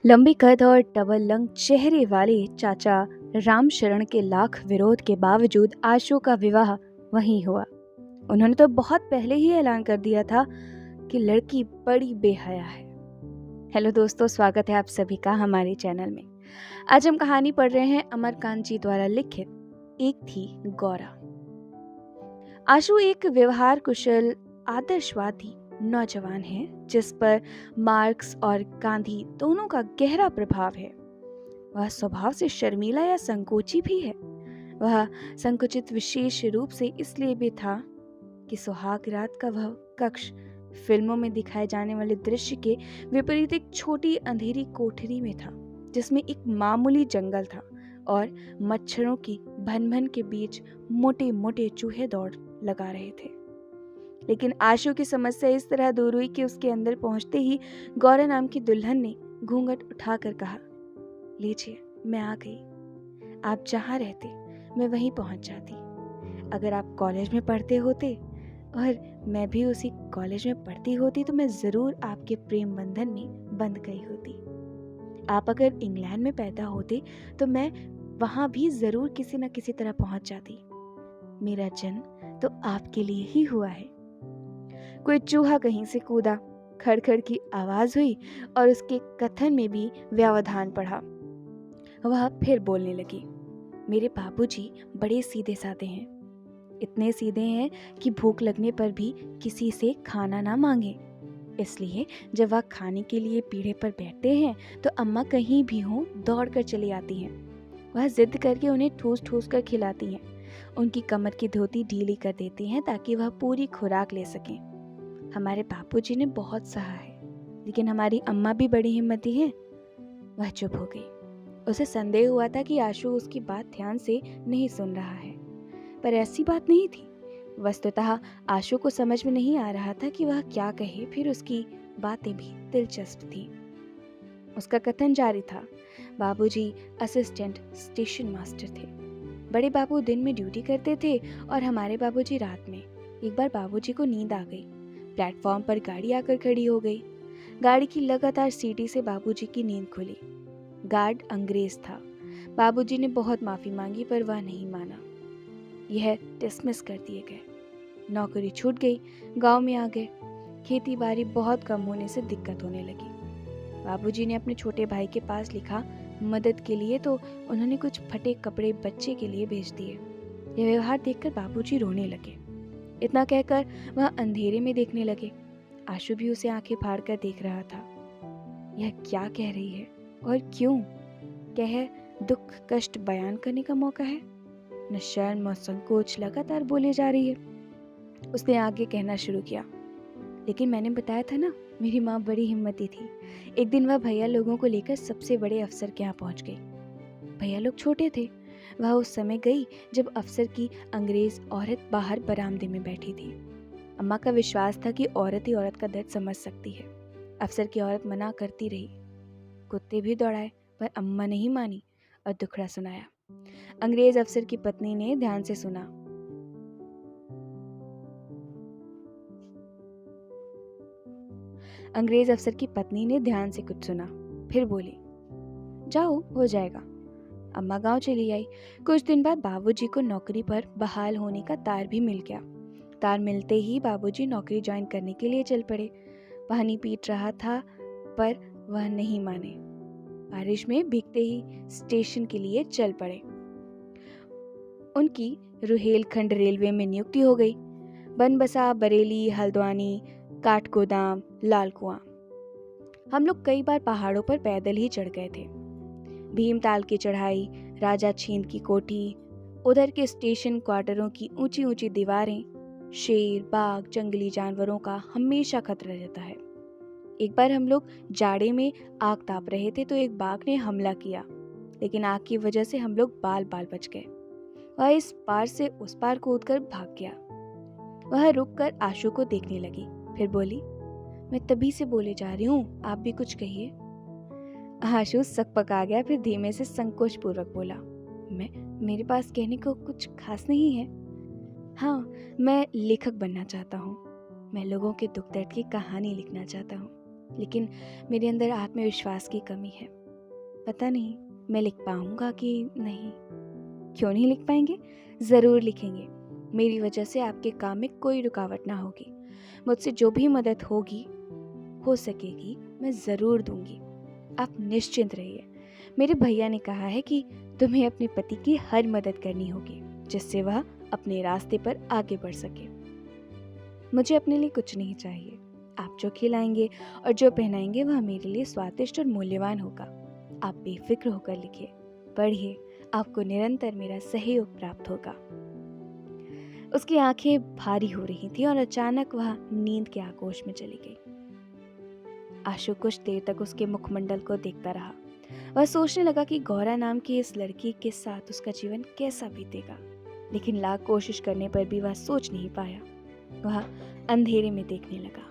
लंबी कद और डबल लंग चेहरे वाले चाचा रामशरण के लाख विरोध के बावजूद आशु का विवाह वहीं हुआ। उन्होंने तो बहुत पहले ही ऐलान कर दिया था कि लड़की बड़ी बेहया है। हेलो दोस्तों, स्वागत है आप सभी का हमारे चैनल में। आज हम कहानी पढ़ रहे हैं अमरकांत जी द्वारा लिखित एक थी गौरा। आशु एक व्यवहार कुशल आदर्शवादी नौजवान है जिस पर मार्क्स और गांधी दोनों का गहरा प्रभाव है। वह स्वभाव से शर्मीला या संकोची भी है। वह संकुचित विशेष रूप से इसलिए भी था कि सुहाग रात का वह कक्ष फिल्मों में दिखाए जाने वाले दृश्य के विपरीत एक छोटी अंधेरी कोठरी में था, जिसमें एक मामूली जंगल था और मच्छरों की भन-भन के बीच मोटे मोटे चूहे दौड़ लगा रहे थे। लेकिन आशु की समस्या इस तरह दूर हुई कि उसके अंदर पहुंचते ही गौरा नाम की दुल्हन ने घूंघट उठाकर कहा, लीजिए, मैं आ गई। आप जहां रहते मैं वहीं पहुंच जाती। अगर आप कॉलेज में पढ़ते होते और मैं भी उसी कॉलेज में पढ़ती होती तो मैं जरूर आपके प्रेम बंधन में बंध गई होती। आप अगर इंग्लैंड में पैदा होते तो मैं वहां भी जरूर किसी न किसी तरह पहुंच जाती। मेरा जन्म तो आपके लिए ही हुआ है। कोई चूहा कहीं से कूदा, खड़खड़ की आवाज हुई और उसके कथन में भी व्यवधान पड़ा। वह फिर बोलने लगी, मेरे बाबूजी बड़े सीधे साधे हैं। इतने सीधे हैं कि भूख लगने पर भी किसी से खाना ना मांगे। इसलिए जब वह खाने के लिए पीढ़े पर बैठते हैं तो अम्मा कहीं भी हों दौड़ कर चली आती हैं। वह जिद करके उन्हें ठूस ठूस कर खिलाती हैं। उनकी कमर की धोती ढीली कर देती हैं ताकि वह पूरी खुराक ले सकें। हमारे बापूजी ने बहुत सहा है, लेकिन हमारी अम्मा भी बड़ी हिम्मती हैं। वह चुप हो गई। उसे संदेह हुआ था कि आशु उसकी बात ध्यान से नहीं सुन रहा है, पर ऐसी बात नहीं थी। वस्तुतः आशु को समझ में नहीं आ रहा था कि वह क्या कहे, फिर उसकी बातें भी दिलचस्प थीं। उसका कथन जारी था। बाबूजी असिस्टेंट स्टेशन मास्टर थे। बड़े बाबू दिन में ड्यूटी करते थे और हमारे बाबूजी रात में। एक बार बाबूजी को नींद आ गई। प्लेटफॉर्म पर गाड़ी आकर खड़ी हो गई। गाड़ी की लगातार सीटी से बाबूजी की नींद खुली। गार्ड अंग्रेज था। बाबूजी ने बहुत माफी मांगी पर वह नहीं माना। यह डिसमिस कर दिए गए। नौकरी छूट गई। गांव में आ गए। खेती बाड़ी बहुत कम होने से दिक्कत होने लगी। बाबूजी ने अपने छोटे भाई के पास लिखा मदद के लिए, तो उन्होंने कुछ फटे कपड़े बच्चे के लिए भेज दिए। यह व्यवहार देखकर बाबूजी रोने लगे। इतना कहकर वह अंधेरे में देखने लगे। आशु भी उसे आंखें फाड़ कर देख रहा था। यह क्या कह रही है और क्यों? कह दुख कष्ट बयान करने का मौका है। न शर्म और संकोच, लगातार बोले जा रही है। उसने आगे कहना शुरू किया, लेकिन मैंने बताया था ना, मेरी माँ बड़ी हिम्मती थी। एक दिन वह भैया लोगों को लेकर सबसे बड़े अफसर के यहाँ पहुँच गई। भैया लोग छोटे थे। वह उस समय गई जब अफसर की अंग्रेज औरत बाहर बरामदे में बैठी थी। अम्मा का विश्वास था कि औरत ही औरत का दर्द समझ सकती है। अफसर की औरत मना करती रही। कुत्ते भी दौड़ाए पर अम्मा नहीं मानी और दुखड़ा सुनाया। अंग्रेज अफसर की पत्नी ने ध्यान से सुना। अंग्रेज अफसर की पत्नी ने ध्यान से कुछ सुना, फिर बोली, जाओ, हो जाएगा। अम्मा गांव चली आई। कुछ दिन बाद बाबूजी को नौकरी पर बहाल होने का तार भी मिल गया। तार मिलते ही बाबूजी नौकरी ज्वाइन करने के लिए चल पड़े। पानी पीट रहा था पर वह नहीं माने। बारिश में भीगते ही स्टेशन के लिए चल पड़े। उनकी रुहेलखंड रेलवे में नियुक्ति हो गई। बनबसा, बरेली, हल्द्वानी, काठगोदाम, लाल कुआं। हम लोग कई बार पहाड़ों पर पैदल ही चढ़ गए थे। भीमताल की चढ़ाई, राजा छींद की कोठी, उधर के स्टेशन क्वार्टरों की ऊंची ऊंची दीवारें, शेर, बाघ, जंगली जानवरों का हमेशा खतरा रहता है। एक बार हम लोग जाड़े में आग ताप रहे थे तो एक बाघ ने हमला किया, लेकिन आग की वजह से हम लोग बाल बाल बच गए। वह इस पार से उस पार कूदकर भाग गया। वह रुककर आशु को देखने लगी, फिर बोली, मैं तभी से बोले जा रही हूँ, आप भी कुछ कहिए। आशु सकपका गया, फिर धीमे से संकोच पूर्वक बोला, मेरे पास कहने को कुछ खास नहीं है। हाँ, मैं लेखक बनना चाहता हूँ। मैं लोगों के दुख दर्द की कहानी लिखना चाहता हूँ, लेकिन मेरे अंदर आत्मविश्वास की कमी है। पता नहीं मैं लिख पाऊंगा कि नहीं। क्यों नहीं लिख पाएंगे? ज़रूर लिखेंगे। मेरी वजह से आपके काम में कोई रुकावट ना होगी। मुझसे जो भी मदद हो सकेगी मैं ज़रूर दूंगी। आप निश्चिंत रहिए। मेरे भैया ने कहा है कि तुम्हें अपने पति की हर मदद करनी होगी, जिससे वह अपने रास्ते पर आगे बढ़ सके। मुझे अपने लिए कुछ नहीं चाहिए। आप जो खिलाएंगे और जो पहनाएंगे वह मेरे लिए स्वादिष्ट और मूल्यवान होगा। आप बेफिक्र होकर लिखिए, पढ़िए, आपको निरंतर मेरा सहयोग प्राप्त होगा। उसकी आंखें भारी हो रही थी और अचानक वह नींद के आगोश में चली गई। आशु कुछ देर तक उसके मुखमंडल को देखता रहा। वह सोचने लगा कि गौरा नाम की इस लड़की के साथ उसका जीवन कैसा बीतेगा, लेकिन लाख कोशिश करने पर भी वह सोच नहीं पाया। वह अंधेरे में देखने लगा।